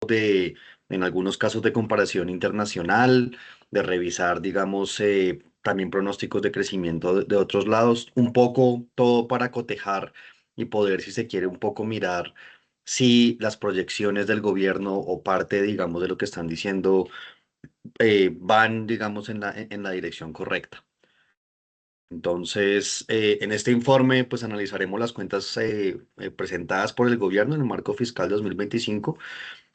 de, en algunos casos de comparación internacional, de revisar, digamos, también pronósticos de crecimiento de otros lados, un poco todo para cotejar y poder, si se quiere, un poco mirar si las proyecciones del gobierno o parte, digamos, de lo que están diciendo van, digamos, en la dirección correcta. Entonces, en este informe, pues analizaremos las cuentas presentadas por el gobierno en el marco fiscal 2025,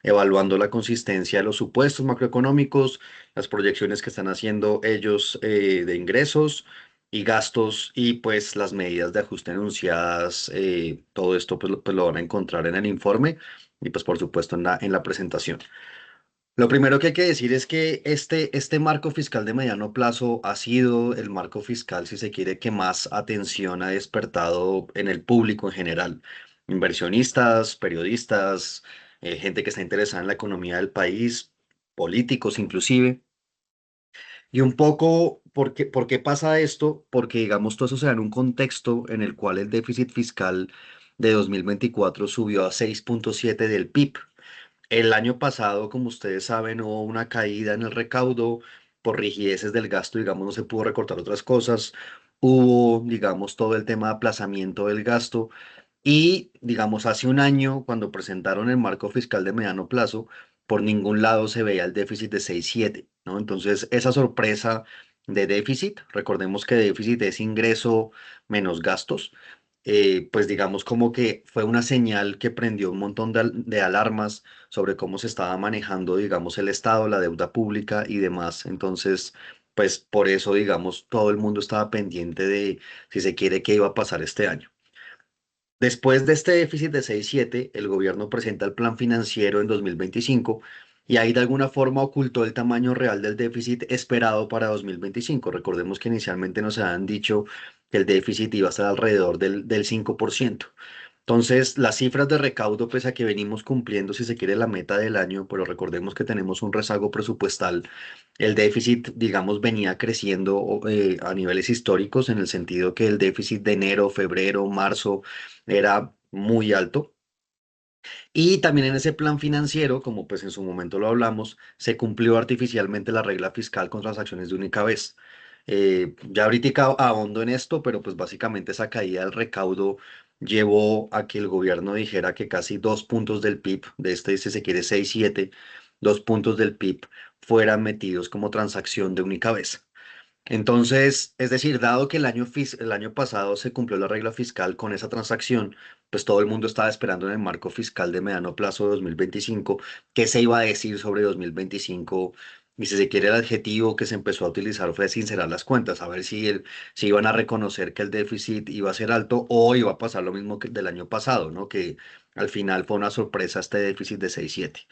evaluando la consistencia de los supuestos macroeconómicos, las proyecciones que están haciendo ellos de ingresos y gastos y pues las medidas de ajuste anunciadas. Todo esto pues lo van a encontrar en el informe y pues por supuesto en la presentación. Lo primero que hay que decir es que este marco fiscal de mediano plazo ha sido el marco fiscal, si se quiere, que más atención ha despertado en el público en general. Inversionistas, periodistas, gente que está interesada en la economía del país, políticos inclusive. Y un poco, por qué pasa esto? Porque, digamos, todo eso se da en un contexto en el cual el déficit fiscal de 2024 subió a 6,7 del PIB. El año pasado, como ustedes saben, hubo una caída en el recaudo por rigideces del gasto, digamos, no se pudo recortar otras cosas. Hubo, digamos, todo el tema de aplazamiento del gasto y, digamos, hace un año, cuando presentaron el marco fiscal de mediano plazo, por ningún lado se veía el déficit de 6,7, ¿no? Entonces, esa sorpresa de déficit, recordemos que déficit es ingreso menos gastos, pues digamos como que fue una señal que prendió un montón de alarmas sobre cómo se estaba manejando, digamos, el Estado, la deuda pública y demás. Entonces, pues por eso, digamos, todo el mundo estaba pendiente de si se quiere qué iba a pasar este año. Después de este déficit de 6,7, el gobierno presenta el plan financiero en 2025 y ahí de alguna forma ocultó el tamaño real del déficit esperado para 2025. Recordemos que inicialmente nos habían dicho que el déficit iba a estar alrededor del 5%. Entonces, las cifras de recaudo, pese a que venimos cumpliendo, si se quiere, la meta del año, pero recordemos que tenemos un rezago presupuestal. El déficit, digamos, venía creciendo a niveles históricos en el sentido que el déficit de enero, febrero, marzo era muy alto. Y también en ese plan financiero, como pues en su momento lo hablamos, se cumplió artificialmente la regla fiscal con transacciones de única vez. Ya ahorita ahondo en esto, pero pues básicamente esa caída del recaudo llevó a que el gobierno dijera que casi 2 puntos del PIB, de este si se quiere 6,7, 2 puntos del PIB fueran metidos como transacción de única vez. Entonces, es decir, dado que el año pasado se cumplió la regla fiscal con esa transacción, pues todo el mundo estaba esperando en el marco fiscal de mediano plazo de 2025 qué se iba a decir sobre 2025 y si se quiere el adjetivo que se empezó a utilizar fue sincerar las cuentas, a ver si iban a reconocer que el déficit iba a ser alto o iba a pasar lo mismo que del año pasado, ¿no? Que al final fue una sorpresa este déficit de 6,7.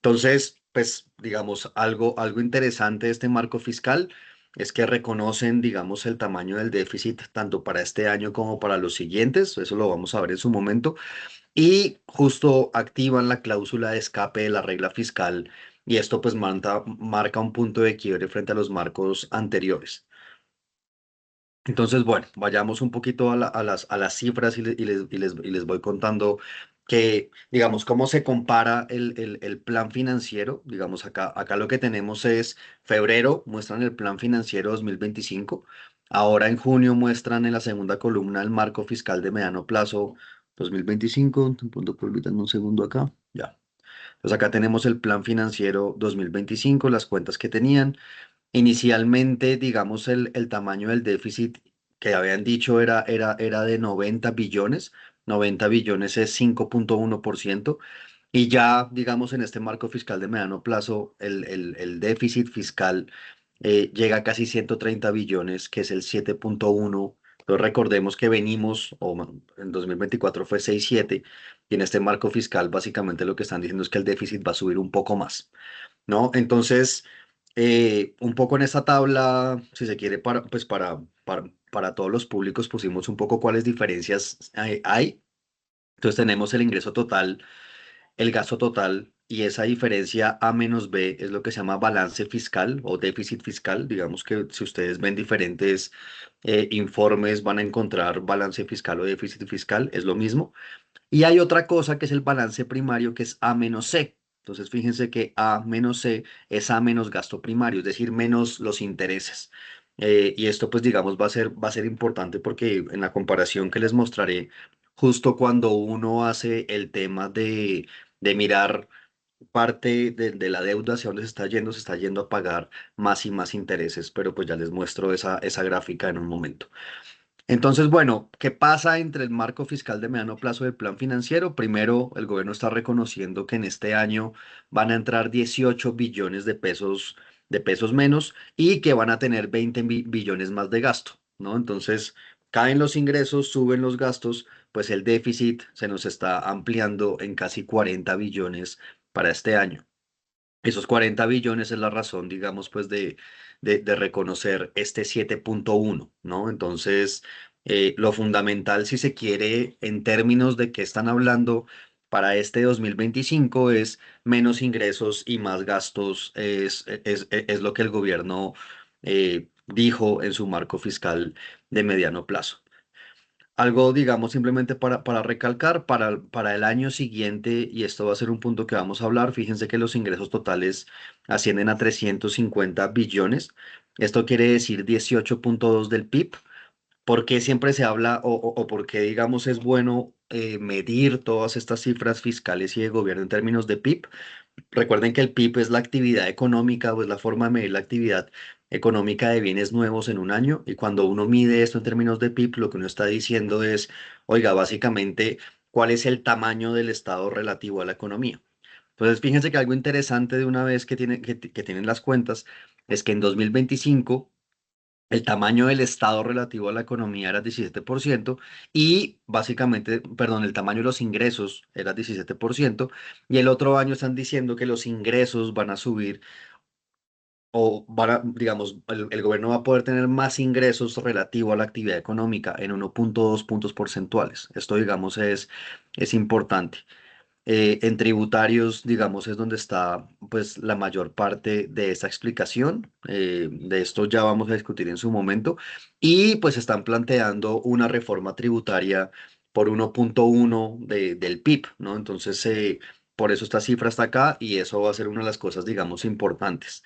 Entonces, pues, digamos, algo interesante de este marco fiscal es que reconocen, digamos, el tamaño del déficit tanto para este año como para los siguientes, eso lo vamos a ver en su momento, y justo activan la cláusula de escape de la regla fiscal y esto pues marca un punto de quiebre frente a los marcos anteriores. Entonces, bueno, vayamos un poquito a las cifras y les voy contando que, digamos, cómo se compara el plan financiero. Digamos, acá lo que tenemos es febrero, muestran el plan financiero 2025. Ahora en junio muestran en la segunda columna el marco fiscal de mediano plazo 2025. Permítanme un segundo acá. Ya. Entonces acá tenemos el plan financiero 2025, las cuentas que tenían. Inicialmente, digamos, el tamaño del déficit que habían dicho era de 90 billones. 90 billones es 5,1%. Y ya, digamos, en este marco fiscal de mediano plazo, el déficit fiscal llega a casi 130 billones, que es el 7,1. Entonces recordemos que venimos, en 2024 fue 6,7, y en este marco fiscal básicamente lo que están diciendo es que el déficit va a subir un poco más, ¿no? Entonces, un poco en esta tabla, si se quiere, pues para todos los públicos pusimos un poco cuáles diferencias hay. Entonces tenemos el ingreso total, el gasto total y esa diferencia A menos B es lo que se llama balance fiscal o déficit fiscal. Digamos que si ustedes ven diferentes informes van a encontrar balance fiscal o déficit fiscal, es lo mismo. Y hay otra cosa que es el balance primario que es A menos C. Entonces, fíjense que A menos C es A menos gasto primario, es decir, menos los intereses. Y esto, pues, digamos, va a ser importante porque en la comparación que les mostraré, justo cuando uno hace el tema de mirar parte de la deuda hacia dónde se está yendo a pagar más y más intereses, pero pues ya les muestro esa gráfica en un momento. Entonces, bueno, ¿qué pasa entre el marco fiscal de mediano plazo del plan financiero? Primero, el gobierno está reconociendo que en este año van a entrar 18 billones de pesos menos y que van a tener 20 billones más de gasto, ¿no? Entonces, caen los ingresos, suben los gastos, pues el déficit se nos está ampliando en casi 40 billones para este año. Esos 40 billones es la razón, digamos, pues de reconocer este 7,1, ¿no? Entonces, lo fundamental, si se quiere, en términos de qué están hablando para este 2025 es menos ingresos y más gastos, es lo que el gobierno dijo en su marco fiscal de mediano plazo. Algo, digamos, simplemente para recalcar, para el año siguiente, y esto va a ser un punto que vamos a hablar, fíjense que los ingresos totales ascienden a 350 billones. Esto quiere decir 18,2 del PIB. ¿Por qué siempre se habla o por qué, digamos, es bueno medir todas estas cifras fiscales y de gobierno en términos de PIB? Recuerden que el PIB es la actividad económica o es la forma de medir la actividad económica de bienes nuevos en un año. Y cuando uno mide esto en términos de PIB, lo que uno está diciendo es, oiga, básicamente, ¿cuál es el tamaño del Estado relativo a la economía? Entonces, fíjense que algo interesante de una vez que tienen las cuentas es que en 2025 el tamaño del Estado relativo a la economía era 17% y básicamente, perdón, el tamaño de los ingresos era 17% y el otro año están diciendo que los ingresos van a subir o digamos, el gobierno va a poder tener más ingresos relativo a la actividad económica en 1,2 puntos porcentuales. Esto, digamos, es importante. En tributarios, digamos, es donde está pues la mayor parte de esta explicación. De esto ya vamos a discutir en su momento. Y pues están planteando una reforma tributaria por 1,1 del PIB, ¿no? Entonces, por eso esta cifra está acá y eso va a ser una de las cosas, digamos, importantes.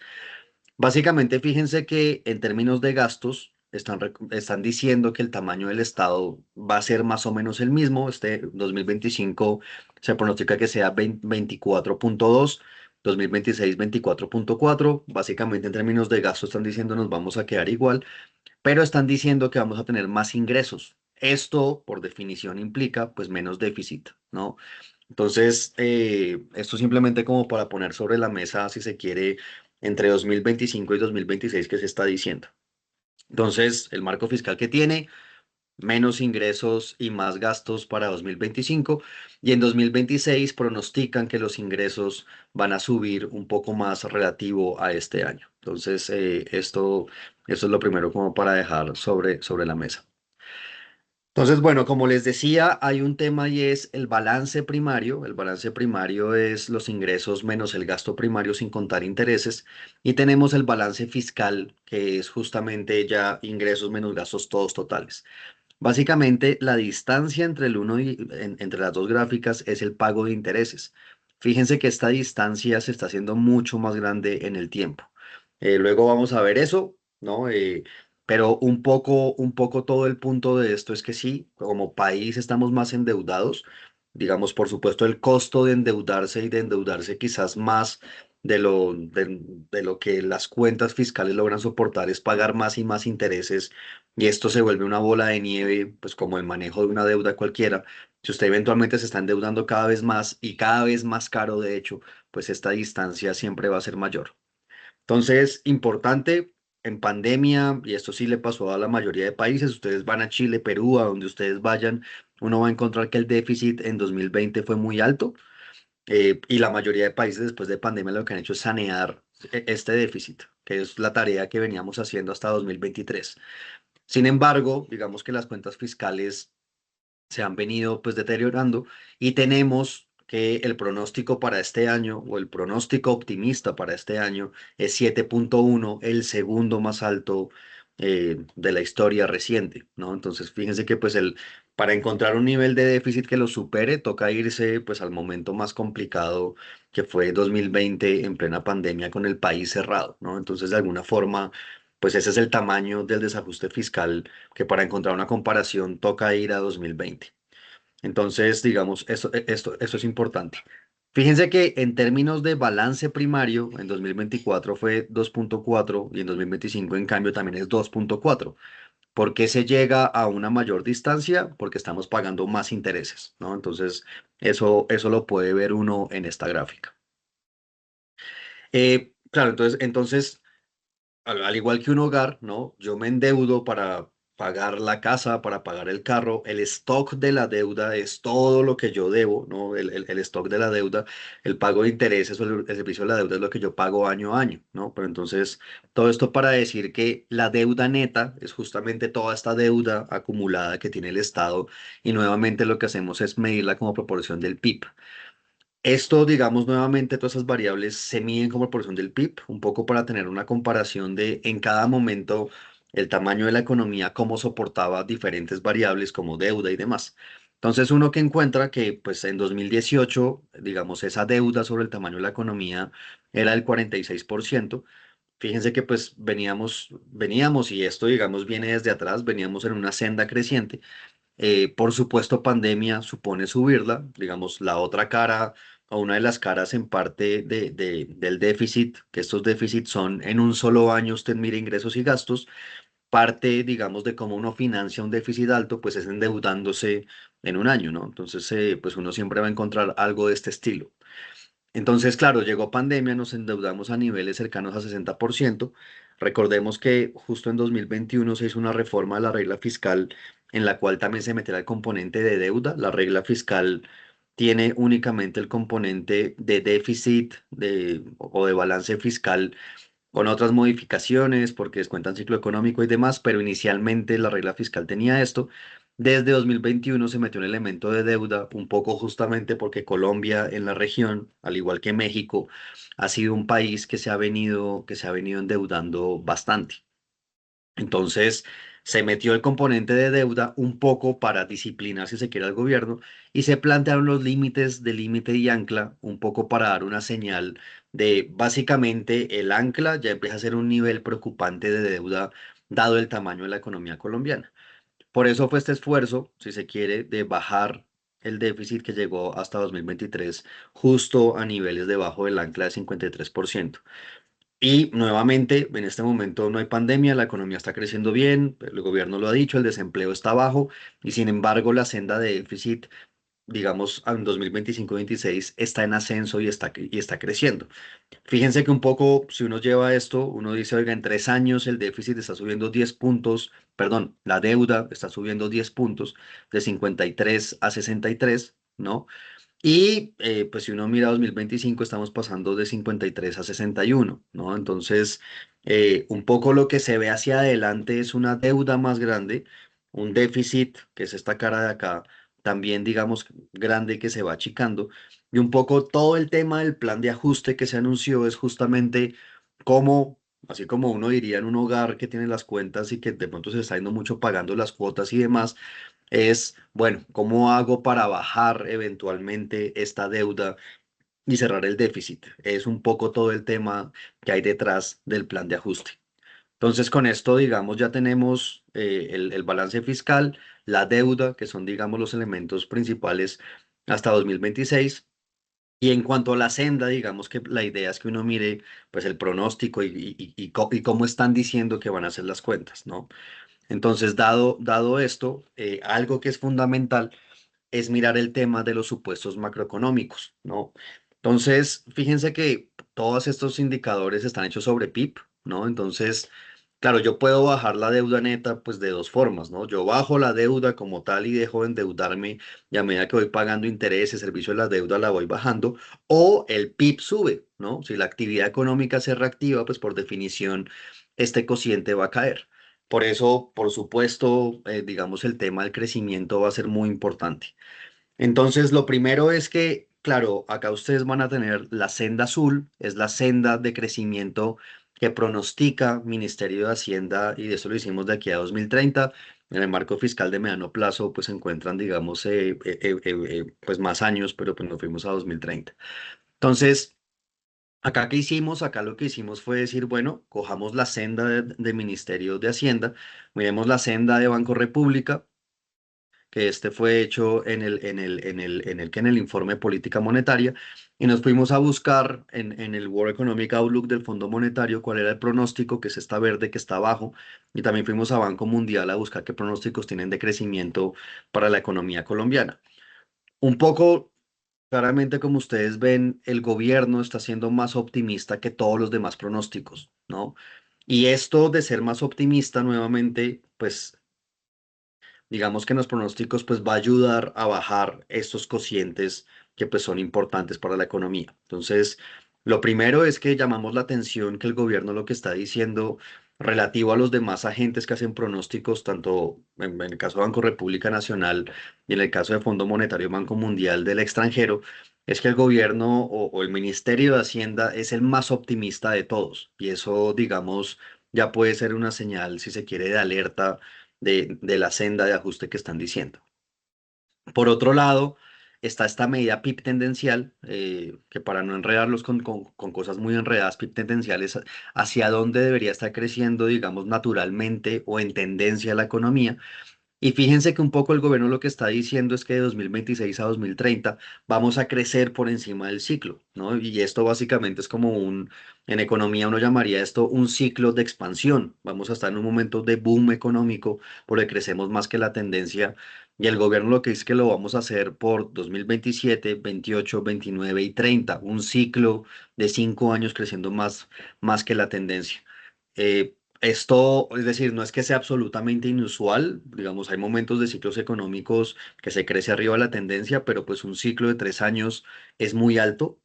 Básicamente, fíjense que en términos de gastos, están diciendo que el tamaño del Estado va a ser más o menos el mismo. Este 2025 se pronostica que sea 24,2, 2026 24,4. Básicamente, en términos de gastos, están diciendo nos vamos a quedar igual, pero están diciendo que vamos a tener más ingresos. Esto, por definición, implica pues menos déficit, ¿no? Entonces, esto simplemente como para poner sobre la mesa, si se quiere, entre 2025 y 2026 que se está diciendo. Entonces, el marco fiscal que tiene, menos ingresos y más gastos para 2025 y en 2026 pronostican que los ingresos van a subir un poco más relativo a este año. Entonces, esto es lo primero como para dejar sobre la mesa. Entonces, bueno, como les decía, hay un tema y es el balance primario. El balance primario es los ingresos menos el gasto primario sin contar intereses. Y tenemos el balance fiscal, que es justamente ya ingresos menos gastos todos totales. Básicamente, la distancia entre el uno entre las dos gráficas es el pago de intereses. Fíjense que esta distancia se está haciendo mucho más grande en el tiempo. Luego vamos a ver eso, ¿no? Pero un poco todo el punto de esto es que sí, como país estamos más endeudados. Digamos, por supuesto, el costo de endeudarse y de endeudarse quizás más de lo que las cuentas fiscales logran soportar es pagar más y más intereses y esto se vuelve una bola de nieve, pues como el manejo de una deuda cualquiera. Si usted eventualmente se está endeudando cada vez más y cada vez más caro, de hecho, pues esta distancia siempre va a ser mayor. Entonces, importante, en pandemia, y esto sí le pasó a la mayoría de países, ustedes van a Chile, Perú, a donde ustedes vayan, uno va a encontrar que el déficit en 2020 fue muy alto y la mayoría de países después de pandemia lo que han hecho es sanear este déficit, que es la tarea que veníamos haciendo hasta 2023. Sin embargo, digamos que las cuentas fiscales se han venido pues deteriorando y tenemos que el pronóstico para este año o el pronóstico optimista para este año es 7,1, el segundo más alto de la historia reciente, ¿no? Entonces, fíjense que pues para encontrar un nivel de déficit que lo supere, toca irse pues al momento más complicado que fue 2020 en plena pandemia con el país cerrado, ¿no? Entonces, de alguna forma, pues ese es el tamaño del desajuste fiscal que para encontrar una comparación toca ir a 2020. Entonces, digamos, esto es importante. Fíjense que en términos de balance primario, en 2024 fue 2,4 y en 2025 en cambio también es 2,4. ¿Por qué se llega a una mayor distancia? Porque estamos pagando más intereses, ¿no? Entonces, eso lo puede ver uno en esta gráfica. Claro, entonces al igual que un hogar, ¿no? Yo me endeudo para pagar la casa, para pagar el carro. El stock de la deuda es todo lo que yo debo, ¿no? El stock de la deuda, el pago de intereses o el servicio de la deuda es lo que yo pago año a año, ¿no? Pero entonces, todo esto para decir que la deuda neta es justamente toda esta deuda acumulada que tiene el Estado y nuevamente lo que hacemos es medirla como proporción del PIB. Esto, digamos, nuevamente, todas esas variables se miden como proporción del PIB, un poco para tener una comparación de en cada momento el tamaño de la economía, cómo soportaba diferentes variables como deuda y demás. Entonces, uno que encuentra que, pues, en 2018, digamos, esa deuda sobre el tamaño de la economía era del 46%. Fíjense que, pues, veníamos, y esto, digamos, viene desde atrás, veníamos en una senda creciente. Por supuesto, pandemia supone subirla, digamos, la otra cara o una de las caras en parte del déficit, que estos déficits son en un solo año, usted mira ingresos y gastos, parte, digamos, de cómo uno financia un déficit alto, pues es endeudándose en un año, ¿no? Entonces, pues uno siempre va a encontrar algo de este estilo. Entonces, claro, llegó pandemia, nos endeudamos a niveles cercanos a 60%. Recordemos que justo en 2021 se hizo una reforma de la regla fiscal en la cual también se meterá el componente de deuda. La regla fiscal tiene únicamente el componente de déficit o de balance fiscal con otras modificaciones porque descuentan ciclo económico y demás, pero inicialmente la regla fiscal tenía esto. Desde 2021 se metió un elemento de deuda, un poco justamente porque Colombia en la región, al igual que México, ha sido un país que se ha venido endeudando bastante. Entonces, se metió el componente de deuda un poco para disciplinar, si se quiere, al gobierno y se plantearon los límites de límite y ancla un poco para dar una señal de básicamente el ancla ya empieza a ser un nivel preocupante de deuda dado el tamaño de la economía colombiana. Por eso fue este esfuerzo, si se quiere, de bajar el déficit que llegó hasta 2023 justo a niveles debajo del ancla de 53%. Y nuevamente, en este momento no hay pandemia, la economía está creciendo bien, el gobierno lo ha dicho, el desempleo está bajo y sin embargo la senda de déficit, digamos, en 2025-26 está en ascenso y está creciendo. Fíjense que un poco, si uno lleva esto, uno dice, oiga, en 3 años el déficit está subiendo 10 puntos, perdón, la deuda está subiendo 10 puntos de 53 a 63, ¿no? Y pues si uno mira 2025 estamos pasando de 53 a 61, ¿no? Entonces, un poco lo que se ve hacia adelante es una deuda más grande, un déficit, que es esta cara de acá, también digamos grande que se va achicando. Y un poco todo el tema del plan de ajuste que se anunció es justamente cómo, así como uno diría en un hogar que tiene las cuentas y que de pronto se está yendo mucho pagando las cuotas y demás es, bueno, ¿cómo hago para bajar eventualmente esta deuda y cerrar el déficit? Es un poco todo el tema que hay detrás del plan de ajuste. Entonces, con esto, digamos, ya tenemos el balance fiscal, la deuda, que son, digamos, los elementos principales hasta 2026. Y en cuanto a la senda, digamos que la idea es que uno mire, pues, el pronóstico y cómo están diciendo que van a ser las cuentas, ¿no? Entonces, dado esto, algo que es fundamental es mirar el tema de los supuestos macroeconómicos, ¿no? Entonces, fíjense que todos estos indicadores están hechos sobre PIB, ¿no? Entonces, claro, yo puedo bajar la deuda neta, pues de dos formas, ¿no? Yo bajo la deuda como tal y dejo de endeudarme y a medida que voy pagando intereses, servicio de la deuda la voy bajando, o el PIB sube, ¿no? Si la actividad económica se reactiva, pues por definición este cociente va a caer. Por eso, por supuesto, digamos, el tema del crecimiento va a ser muy importante. Entonces, lo primero es que, claro, acá ustedes van a tener la senda azul, es la senda de crecimiento que pronostica Ministerio de Hacienda, y de eso lo hicimos de aquí a 2030. En el marco fiscal de mediano plazo, pues se encuentran, digamos, pues más años, pero pues nos fuimos a 2030. Entonces, acá qué hicimos, acá lo que hicimos fue decir, bueno, cojamos la senda de Ministerio de Hacienda, miremos la senda de Banco República, que este fue hecho en el informe de política monetaria, y nos fuimos a buscar en el World Economic Outlook del Fondo Monetario cuál era el pronóstico, que es esta verde que está abajo, y también fuimos a Banco Mundial a buscar qué pronósticos tienen de crecimiento para la economía colombiana. Un poco, claramente, como ustedes ven, el gobierno está siendo más optimista que todos los demás pronósticos, ¿no? Y esto de ser más optimista nuevamente, pues digamos que en los pronósticos pues va a ayudar a bajar estos cocientes que pues son importantes para la economía. Entonces, lo primero es que llamamos la atención que el gobierno lo que está diciendo relativo a los demás agentes que hacen pronósticos, tanto en el caso de Banco República Nacional y en el caso de Fondo Monetario Banco Mundial del extranjero, es que el gobierno o el Ministerio de Hacienda es el más optimista de todos. Y eso, digamos, ya puede ser una señal, si se quiere, de alerta de la senda de ajuste que están diciendo. Por otro lado, está esta medida PIB tendencial, que para no enredarlos con cosas muy enredadas, PIB tendencial es hacia dónde debería estar creciendo, digamos, naturalmente o en tendencia la economía. Y fíjense que un poco el gobierno lo que está diciendo es que de 2026 a 2030 vamos a crecer por encima del ciclo, ¿no? Y esto básicamente es como en economía uno llamaría esto un ciclo de expansión. Vamos a estar en un momento de boom económico porque crecemos más que la tendencia. Y el gobierno lo que dice es que lo vamos a hacer por 2027, 28, 29 y 30, un ciclo de 5 años creciendo más que la tendencia. Esto, es decir, no es que sea absolutamente inusual, digamos, hay momentos de ciclos económicos que se crece arriba de la tendencia, pero pues un ciclo de 3 años es muy alto,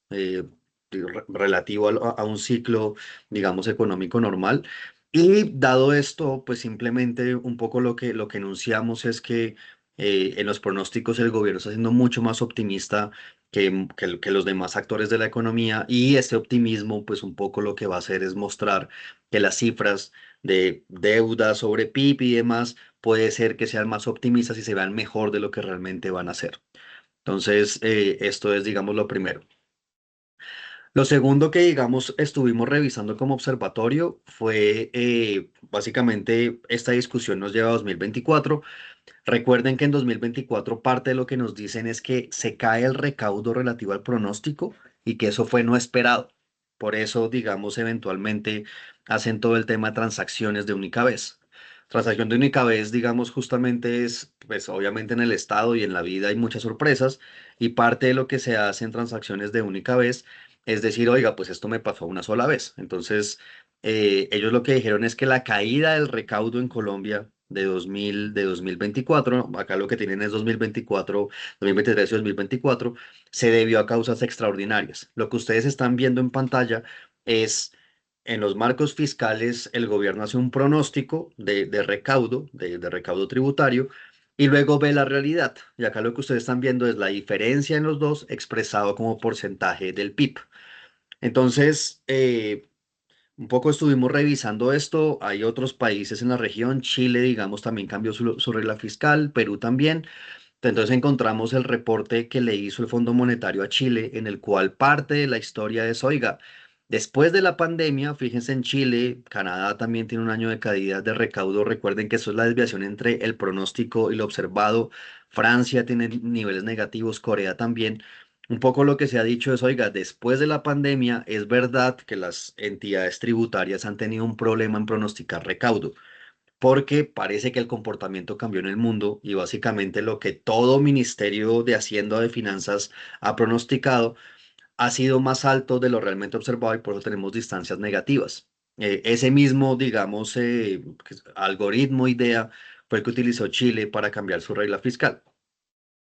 relativo a un ciclo, digamos, económico normal. Y dado esto, pues simplemente un poco lo que enunciamos es que en los pronósticos el gobierno está siendo mucho más optimista que los demás actores de la economía, y este optimismo, pues un poco lo que va a hacer es mostrar que las cifras de deuda sobre PIB y demás puede ser que sean más optimistas y se vean mejor de lo que realmente van a ser. Entonces, esto es, digamos, lo primero. Lo segundo que, digamos, estuvimos revisando como observatorio fue básicamente esta discusión nos lleva a 2024. Recuerden que en 2024 parte de lo que nos dicen es que se cae el recaudo relativo al pronóstico y que eso fue no esperado. Por eso, digamos, eventualmente hacen todo el tema de transacciones de única vez. Transacción de única vez, digamos, justamente es, pues obviamente en el estado y en la vida hay muchas sorpresas, y parte de lo que se hace en transacciones de única vez es decir, oiga, pues esto me pasó una sola vez. Entonces, ellos lo que dijeron es que la caída del recaudo en Colombia de 2024, acá lo que tienen es 2024, 2023 y 2024, se debió a causas extraordinarias. Lo que ustedes están viendo en pantalla es, en los marcos fiscales, el gobierno hace un pronóstico de recaudo, de recaudo tributario, y luego ve la realidad. Y acá lo que ustedes están viendo es la diferencia en los dos expresado como porcentaje del PIB. Entonces, un poco estuvimos revisando esto. Hay otros países en la región. Chile, digamos, también cambió su regla fiscal. Perú también. Entonces encontramos el reporte que le hizo el Fondo Monetario a Chile, en el cual parte de la historia es, oiga, después de la pandemia, fíjense en Chile, Canadá también tiene un año de caída de recaudo. Recuerden que eso es la desviación entre el pronóstico y lo observado. Francia tiene niveles negativos, Corea también. Un poco lo que se ha dicho es, oiga, después de la pandemia es verdad que las entidades tributarias han tenido un problema en pronosticar recaudo, porque parece que el comportamiento cambió en el mundo, y básicamente lo que todo Ministerio de Hacienda o de Finanzas ha pronosticado ha sido más alto de lo realmente observado, y por eso tenemos distancias negativas. Ese mismo, digamos, algoritmo, idea, fue el que utilizó Chile para cambiar su regla fiscal.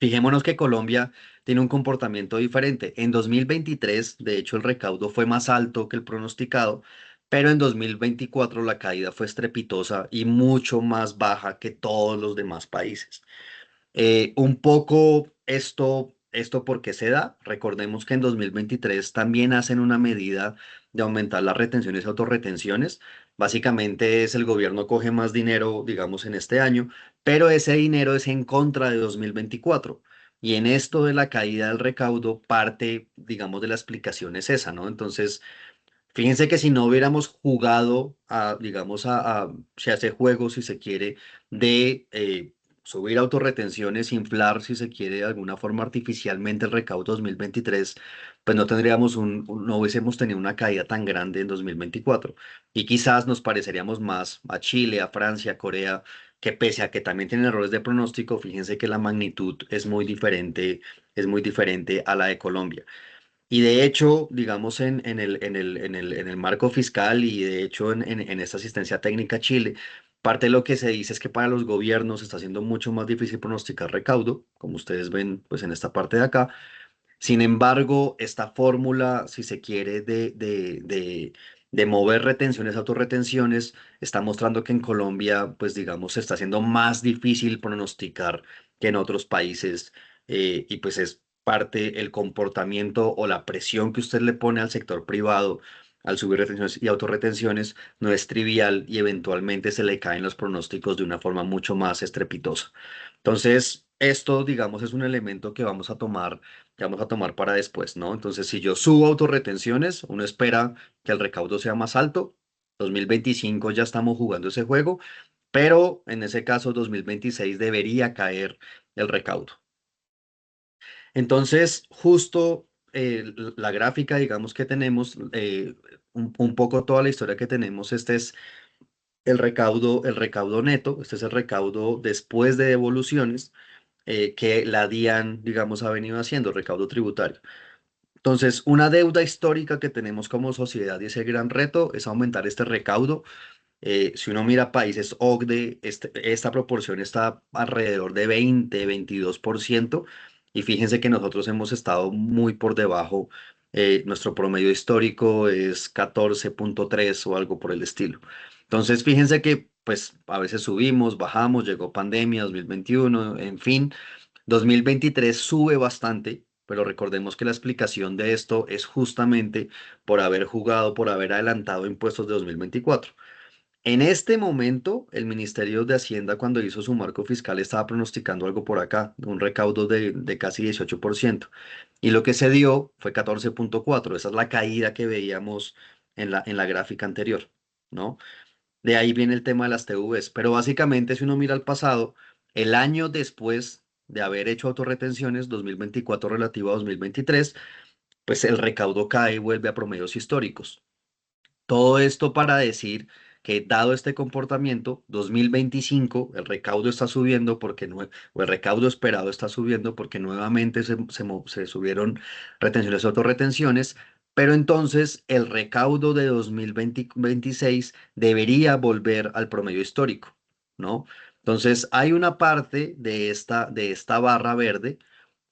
Fijémonos que Colombia tiene un comportamiento diferente. En 2023, de hecho, el recaudo fue más alto que el pronosticado, pero en 2024 la caída fue estrepitosa y mucho más baja que todos los demás países. Un poco esto ¿Esto por qué se da? Recordemos que en 2023 también hacen una medida de aumentar las retenciones y autorretenciones. Básicamente es el gobierno coge más dinero, digamos, en este año, pero ese dinero es en contra de 2024. Y en esto de la caída del recaudo, parte, digamos, de la explicación es esa, ¿no? Entonces, fíjense que si no hubiéramos jugado a, digamos, se hace juego, si se quiere, de subir autorretenciones, inflar, si se quiere, de alguna forma artificialmente el recaudo 2023, pues no tendríamos no hubiésemos tenido una caída tan grande en 2024. Y quizás nos pareceríamos más a Chile, a Francia, a Corea, que pese a que también tienen errores de pronóstico, fíjense que la magnitud es muy diferente a la de Colombia. Y de hecho, digamos, en el marco fiscal y de hecho en esta asistencia técnica a Chile, parte de lo que se dice es que para los gobiernos está siendo mucho más difícil pronosticar recaudo, como ustedes ven pues en esta parte de acá. Sin embargo, esta fórmula, si se quiere, de mover retenciones, autorretenciones, está mostrando que en Colombia, pues digamos, se está haciendo más difícil pronosticar que en otros países y pues es parte el comportamiento o la presión que usted le pone al sector privado al subir retenciones y autorretenciones no es trivial y eventualmente se le caen los pronósticos de una forma mucho más estrepitosa. Entonces, esto, digamos, es un elemento que vamos a tomar para después, ¿no? Entonces, si yo subo autorretenciones, uno espera que el recaudo sea más alto. 2025 ya estamos jugando ese juego, pero en ese caso 2026 debería caer el recaudo. Entonces, justo la gráfica, digamos que tenemos, un poco toda la historia que tenemos, este es el recaudo neto, este es el recaudo después de devoluciones que la DIAN, digamos, ha venido haciendo, recaudo tributario. Entonces, una deuda histórica que tenemos como sociedad y ese gran reto es aumentar este recaudo. Si uno mira países OCDE, esta proporción está alrededor de 20-22%. Y fíjense que nosotros hemos estado muy por debajo. Nuestro promedio histórico es 14,3 o algo por el estilo. Entonces, fíjense que pues a veces subimos, bajamos, llegó pandemia 2021, en fin. 2023 sube bastante, pero recordemos que la explicación de esto es justamente por haber jugado, por haber adelantado impuestos de 2024. En este momento, el Ministerio de Hacienda, cuando hizo su marco fiscal, estaba pronosticando algo por acá, un recaudo de casi 18%. Y lo que se dio fue 14,4. Esa es la caída que veíamos en la gráfica anterior, ¿no? De ahí viene el tema de las TVs. Pero básicamente, si uno mira al pasado, el año después de haber hecho autorretenciones, 2024 relativo a 2023, pues el recaudo cae y vuelve a promedios históricos. Todo esto para decir que dado este comportamiento, 2025 el recaudo está subiendo o el recaudo esperado está subiendo porque nuevamente se subieron retenciones y autorretenciones, pero entonces el recaudo de 2026 debería volver al promedio histórico, ¿no? Entonces hay una parte de esta barra verde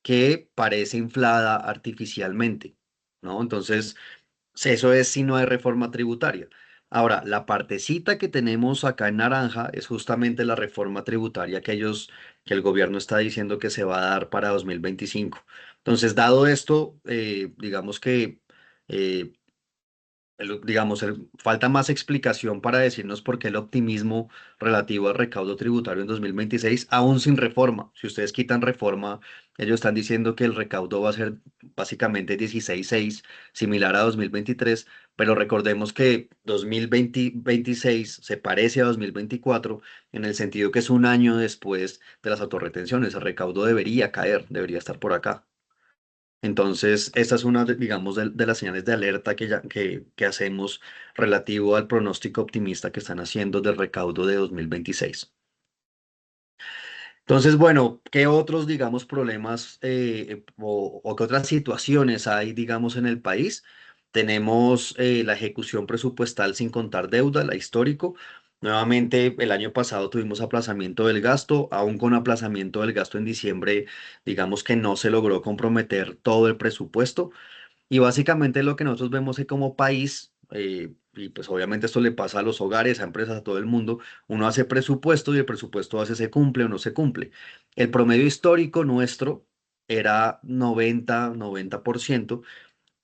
que parece inflada artificialmente, ¿no? Entonces, eso es si no hay reforma tributaria. Ahora, la partecita que tenemos acá en naranja es justamente la reforma tributaria que el gobierno está diciendo que se va a dar para 2025. Entonces, dado esto, digamos que eh, falta más explicación para decirnos por qué el optimismo relativo al recaudo tributario en 2026, aún sin reforma. Si ustedes quitan reforma, ellos están diciendo que el recaudo va a ser básicamente 16,6, similar a 2023, pero recordemos que 2026 se parece a 2024 en el sentido que es un año después de las autorretenciones. El recaudo debería caer, debería estar por acá. Entonces, esta es una, digamos, de las señales de alerta que hacemos relativo al pronóstico optimista que están haciendo del recaudo de 2026. Entonces, bueno, ¿qué otros, digamos, problemas o qué otras situaciones hay, digamos, en el país? Tenemos la ejecución presupuestal sin contar deuda, la histórico. Nuevamente, el año pasado tuvimos aplazamiento del gasto, aún con aplazamiento del gasto en diciembre, digamos que no se logró comprometer todo el presupuesto. Y básicamente lo que nosotros vemos es que como país, y pues obviamente esto le pasa a los hogares, a empresas, a todo el mundo, uno hace presupuesto y el presupuesto a veces se cumple o no se cumple. El promedio histórico nuestro era 90%.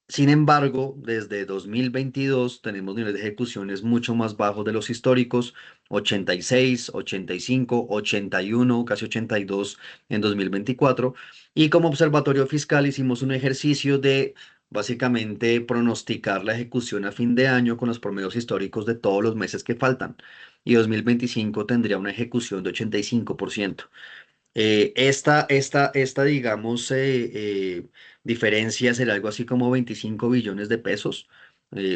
Sin embargo, desde 2022 tenemos niveles de ejecuciones mucho más bajos de los históricos, 86, 85, 81, casi 82 en 2024. Y como observatorio fiscal hicimos un ejercicio de básicamente pronosticar la ejecución a fin de año con los promedios históricos de todos los meses que faltan. Y 2025 tendría una ejecución de 85%. Digamos, diferencia será algo así como 25 billones de pesos.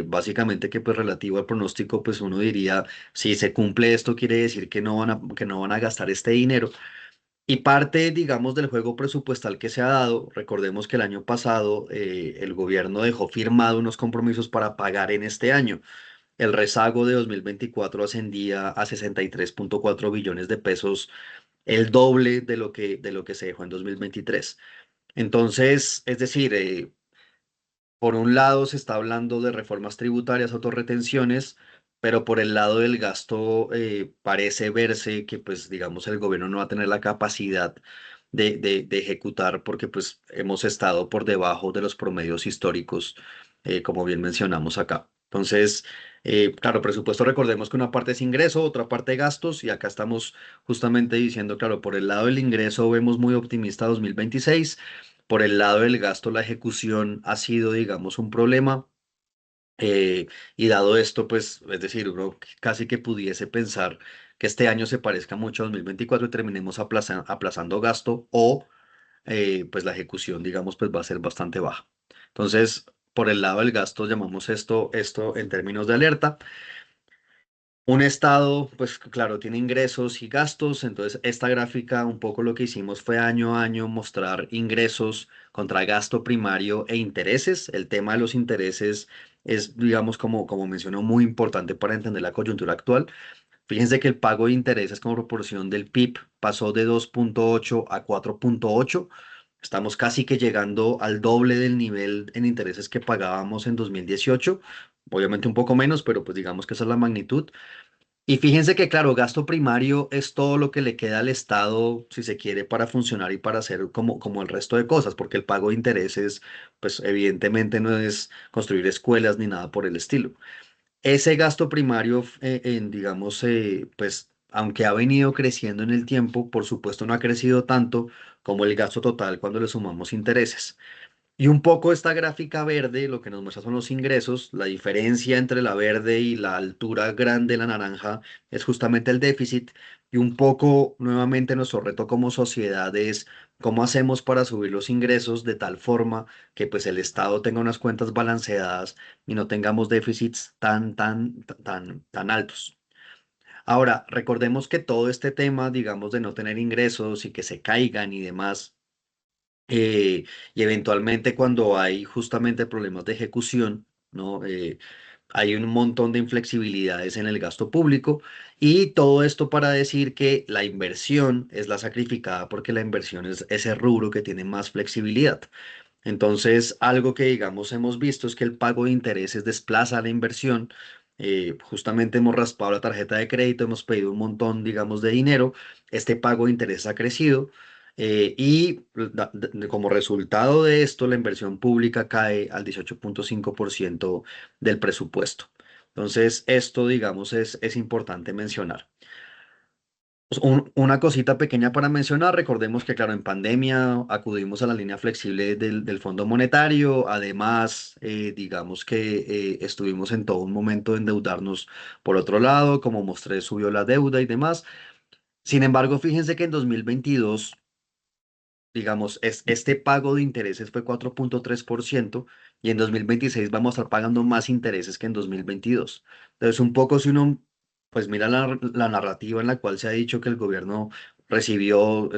Básicamente que pues relativo al pronóstico, pues uno diría, si se cumple esto, quiere decir que no van a gastar este dinero. Y parte, digamos, del juego presupuestal que se ha dado, recordemos que el año pasado el gobierno dejó firmado unos compromisos para pagar en este año. El rezago de 2024 ascendía a 63,4 billones de pesos, el doble de lo que se dejó en 2023. Entonces, es decir, por un lado se está hablando de reformas tributarias, autorretenciones, pero por el lado del gasto parece verse que, pues, digamos, el gobierno no va a tener la capacidad de ejecutar porque, pues, hemos estado por debajo de los promedios históricos, como bien mencionamos acá. Entonces, claro, presupuesto, recordemos que una parte es ingreso, otra parte gastos, y acá estamos justamente diciendo, claro, por el lado del ingreso vemos muy optimista 2026. Por el lado del gasto, la ejecución ha sido, digamos, un problema. Y dado esto, pues, es decir, uno casi que pudiese pensar que este año se parezca mucho a 2024 y terminemos aplazando gasto o, pues, la ejecución, digamos, pues va a ser bastante baja. Entonces, por el lado del gasto, llamamos esto en términos de alerta. Un estado, pues claro, tiene ingresos y gastos, entonces esta gráfica un poco lo que hicimos fue año a año mostrar ingresos contra gasto primario e intereses. El tema de los intereses es, digamos, como mencionó, muy importante para entender la coyuntura actual. Fíjense que el pago de intereses como proporción del PIB pasó de 2,8 a 4,8. Estamos casi que llegando al doble del nivel en intereses que pagábamos en 2018. Obviamente un poco menos, pero pues digamos que esa es la magnitud. Y fíjense que, claro, gasto primario es todo lo que le queda al Estado, si se quiere, para funcionar y para hacer como el resto de cosas, porque el pago de intereses, pues evidentemente no es construir escuelas ni nada por el estilo. Ese gasto primario, digamos, pues, aunque ha venido creciendo en el tiempo, por supuesto no ha crecido tanto como el gasto total cuando le sumamos intereses. Y un poco esta gráfica verde lo que nos muestra son los ingresos. La diferencia entre la verde y la altura grande de la naranja es justamente el déficit. Y un poco nuevamente nuestro reto como sociedad es cómo hacemos para subir los ingresos de tal forma que pues el Estado tenga unas cuentas balanceadas y no tengamos déficits tan altos. Ahora, recordemos que todo este tema, digamos, de no tener ingresos y que se caigan y demás, y eventualmente cuando hay justamente problemas de ejecución, ¿no? Hay un montón de inflexibilidades en el gasto público y todo esto para decir que la inversión es la sacrificada porque la inversión es ese rubro que tiene más flexibilidad. Entonces, algo que digamos hemos visto es que el pago de intereses desplaza la inversión. Justamente hemos raspado la tarjeta de crédito, hemos pedido un montón, digamos, de dinero. Este pago de interés ha crecido y como resultado de esto, la inversión pública cae al 18,5% del presupuesto. Entonces, esto, digamos, es importante mencionar. Pues, una cosita pequeña para mencionar, recordemos que claro, en pandemia acudimos a la línea flexible del Fondo Monetario, además digamos que estuvimos en todo un momento de endeudarnos por otro lado, como mostré, subió la deuda y demás. Sin embargo, fíjense que en 2022 digamos, este pago de intereses fue 4,3% y en 2026 vamos a estar pagando más intereses que en 2022. Entonces, un poco si uno, pues mira la narrativa en la cual se ha dicho que el gobierno recibió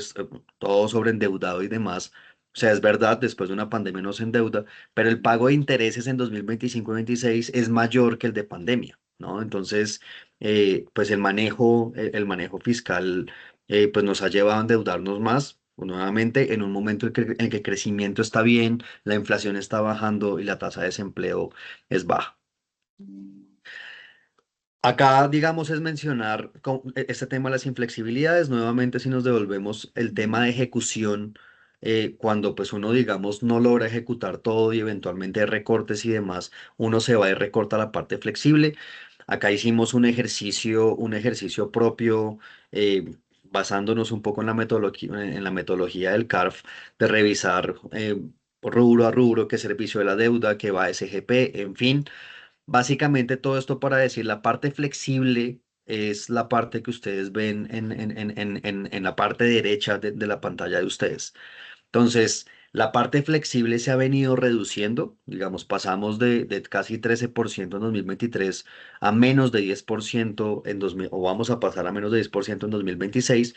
todo sobreendeudado y demás. O sea, es verdad, después de una pandemia no se endeuda, pero el pago de intereses en 2025 y 2026 es mayor que el de pandemia, ¿no? Entonces, pues el manejo fiscal pues nos ha llevado a endeudarnos más, nuevamente en un momento en que el crecimiento está bien, la inflación está bajando y la tasa de desempleo es baja. Acá, digamos, es mencionar este tema de las inflexibilidades. Nuevamente, si nos devolvemos el tema de ejecución, cuando pues uno, digamos, no logra ejecutar todo y eventualmente hay recortes y demás, uno se va y recorta la parte flexible. Acá hicimos un ejercicio propio, basándonos un poco en la metodología del CARF, de revisar rubro a rubro, qué servicio de la deuda, qué va a SGP, en fin. Básicamente todo esto para decir, la parte flexible es la parte que ustedes ven en la parte derecha de la pantalla de ustedes. Entonces, la parte flexible se ha venido reduciendo, digamos, pasamos de casi 13% en 2023 a menos de 10% en 2000, o vamos a pasar a menos de 10% en 2026.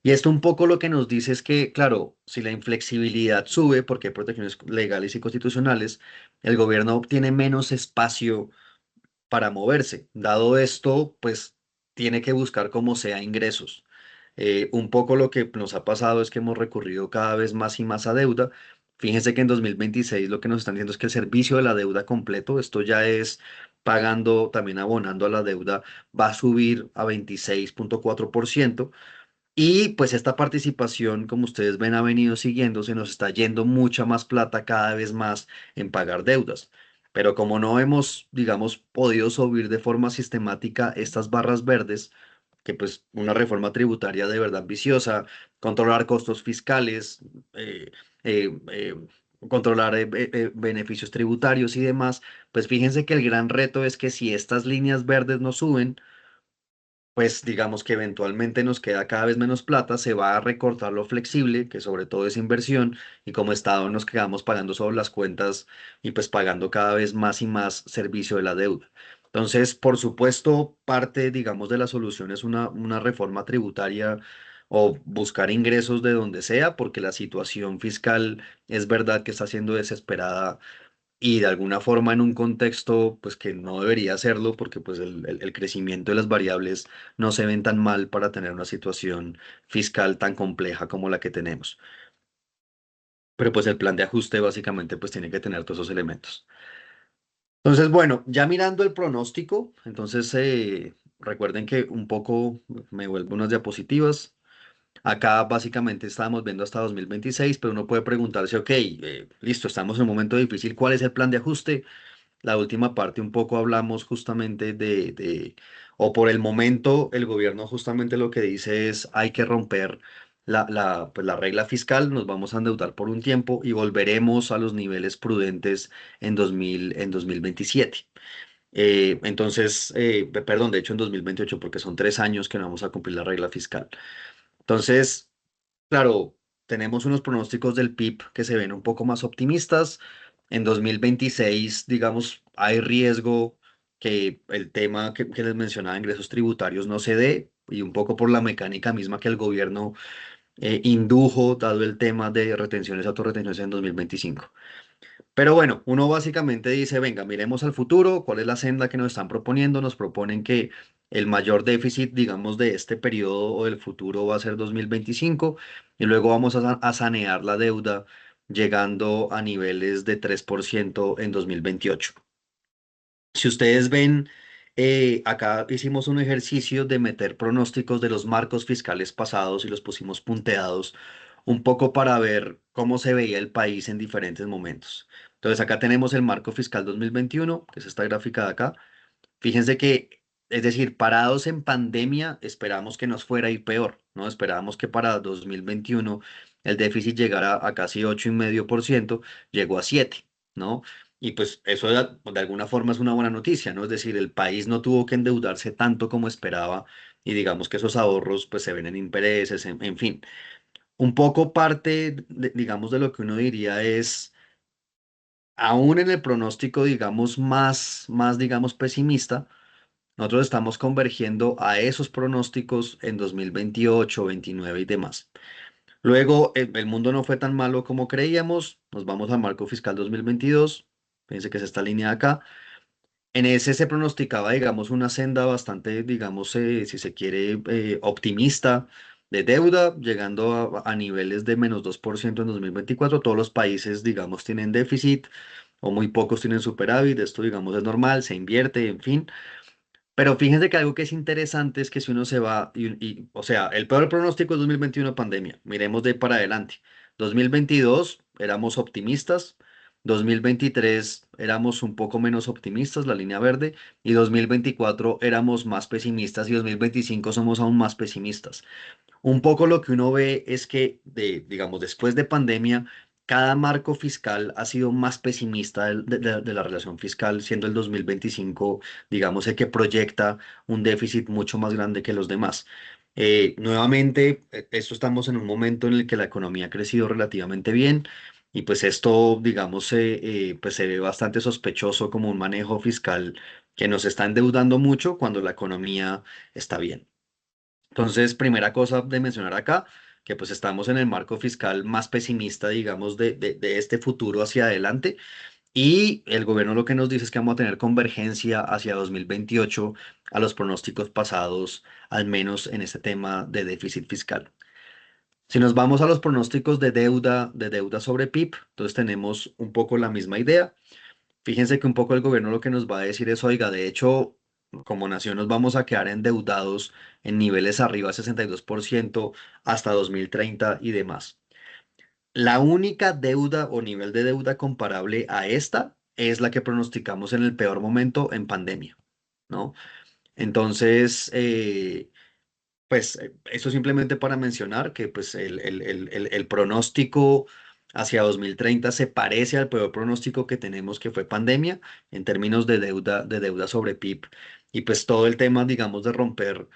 Y esto un poco lo que nos dice es que, claro, si la inflexibilidad sube, porque hay protecciones legales y constitucionales, el gobierno tiene menos espacio para moverse. Dado esto, pues tiene que buscar como sea ingresos. Un poco lo que nos ha pasado es que hemos recurrido cada vez más y más a deuda. Fíjense que en 2026 lo que nos están diciendo es que el servicio de la deuda completo, esto ya es pagando, también abonando a la deuda, va a subir a 26,4%. Y pues esta participación, como ustedes ven, ha venido siguiendo, se nos está yendo mucha más plata cada vez más en pagar deudas. Pero como no hemos, digamos, podido subir de forma sistemática estas barras verdes, que pues una reforma tributaria de verdad ambiciosa, controlar costos fiscales, eh, controlar beneficios tributarios y demás, pues fíjense que el gran reto es que si estas líneas verdes no suben, pues digamos que eventualmente nos queda cada vez menos plata, se va a recortar lo flexible, que sobre todo es inversión, y como Estado nos quedamos pagando sobre las cuentas y pues pagando cada vez más y más servicio de la deuda. Entonces, por supuesto, parte, digamos, de la solución es una reforma tributaria o buscar ingresos de donde sea, porque la situación fiscal es verdad que está siendo desesperada y de alguna forma en un contexto pues que no debería hacerlo porque pues el crecimiento de las variables no se ven tan mal para tener una situación fiscal tan compleja como la que tenemos. Pero pues el plan de ajuste básicamente pues tiene que tener todos esos elementos. Entonces, bueno, ya mirando el pronóstico, entonces recuerden que un poco me vuelvo unas diapositivas. Acá básicamente estábamos viendo hasta 2026, pero uno puede preguntarse, ok, listo, estamos en un momento difícil, ¿cuál es el plan de ajuste? La última parte un poco hablamos justamente o por el momento el gobierno justamente lo que dice es hay que romper pues, la regla fiscal, nos vamos a endeudar por un tiempo y volveremos a los niveles prudentes en 2027. Entonces, perdón, de hecho en 2028 porque son 3 años que no vamos a cumplir la regla fiscal. Entonces, claro, tenemos unos pronósticos del PIB que se ven un poco más optimistas. En 2026, digamos, hay riesgo que el tema que les mencionaba, ingresos tributarios, no se dé, y un poco por la mecánica misma que el gobierno indujo, dado el tema de retenciones y autorretenciones en 2025. Pero bueno, uno básicamente dice, venga, miremos al futuro, cuál es la senda que nos están proponiendo. Nos proponen que el mayor déficit, digamos, de este periodo o del futuro va a ser 2025 y luego vamos a sanear la deuda llegando a niveles de 3% en 2028. Si ustedes ven, acá hicimos un ejercicio de meter pronósticos de los marcos fiscales pasados y los pusimos punteados un poco para ver cómo se veía el país en diferentes momentos. Entonces acá tenemos el marco fiscal 2021, que es esta gráfica de acá. Fíjense que, es decir, parados en pandemia, esperamos que nos fuera a ir peor, ¿no? Esperábamos que para 2021 el déficit llegara a casi 8,5%, llegó a 7, ¿no? Y pues eso de alguna forma es una buena noticia, ¿no? Es decir, el país no tuvo que endeudarse tanto como esperaba y digamos que esos ahorros pues se ven en intereses, en fin. Un poco parte, digamos, de lo que uno diría es, aún en el pronóstico, digamos, digamos, pesimista, nosotros estamos convergiendo a esos pronósticos en 2028, 29 y demás. Luego, el mundo no fue tan malo como creíamos. Nos vamos al marco fiscal 2022. Fíjense que es esta línea de acá. En ese se pronosticaba, digamos, una senda bastante, digamos, si se quiere, optimista de deuda, llegando a niveles de -2% en 2024. Todos los países, digamos, tienen déficit o muy pocos tienen superávit. Esto, digamos, es normal, se invierte, en fin. Pero fíjense que algo que es interesante es que si uno se va, o sea, el peor pronóstico es 2021 pandemia, miremos de ahí para adelante. 2022 éramos optimistas, 2023 éramos un poco menos optimistas, la línea verde, y 2024 éramos más pesimistas y 2025 somos aún más pesimistas. Un poco lo que uno ve es que, digamos, después de pandemia, cada marco fiscal ha sido más pesimista de la relación fiscal, siendo el 2025, digamos, el que proyecta un déficit mucho más grande que los demás. Nuevamente, esto estamos en un momento en el que la economía ha crecido relativamente bien y pues esto, digamos, pues se ve bastante sospechoso como un manejo fiscal que nos está endeudando mucho cuando la economía está bien. Entonces, primera cosa de mencionar acá, que pues estamos en el marco fiscal más pesimista, digamos, de este futuro hacia adelante. Y el gobierno lo que nos dice es que vamos a tener convergencia hacia 2028 a los pronósticos pasados, al menos en este tema de déficit fiscal. Si nos vamos a los pronósticos de deuda sobre PIB, entonces tenemos un poco la misma idea. Fíjense que un poco el gobierno lo que nos va a decir es, oiga, de hecho, como nación nos vamos a quedar endeudados en niveles arriba de 62% hasta 2030 y demás. La única deuda o nivel de deuda comparable a esta es la que pronosticamos en el peor momento en pandemia, ¿no? Entonces, pues eso simplemente para mencionar que pues el pronóstico hacia 2030 se parece al peor pronóstico que tenemos que fue pandemia en términos de deuda sobre PIB y pues todo el tema digamos de romper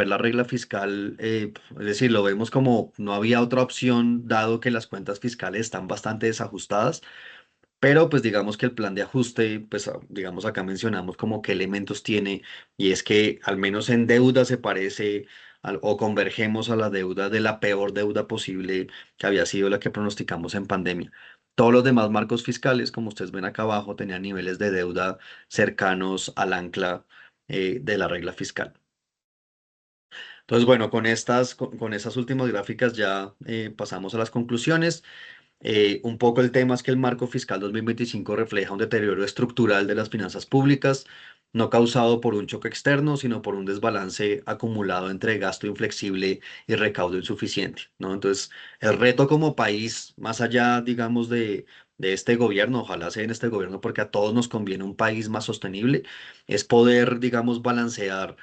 la regla fiscal, es decir, lo vemos como no había otra opción dado que las cuentas fiscales están bastante desajustadas, pero pues digamos que el plan de ajuste, pues digamos acá mencionamos como qué elementos tiene y es que al menos en deuda se parece o convergemos a la deuda de la peor deuda posible que había sido la que pronosticamos en pandemia. Todos los demás marcos fiscales, como ustedes ven acá abajo, tenían niveles de deuda cercanos al ancla de la regla fiscal. Entonces, bueno, con estas últimas gráficas ya pasamos a las conclusiones. Un poco el tema es que el marco fiscal 2025 refleja un deterioro estructural de las finanzas públicas, no causado por un choque externo, sino por un desbalance acumulado entre gasto inflexible y recaudo insuficiente, ¿no? Entonces, el reto como país, más allá, digamos, de este gobierno, ojalá sea en este gobierno, porque a todos nos conviene un país más sostenible, es poder, digamos, balancear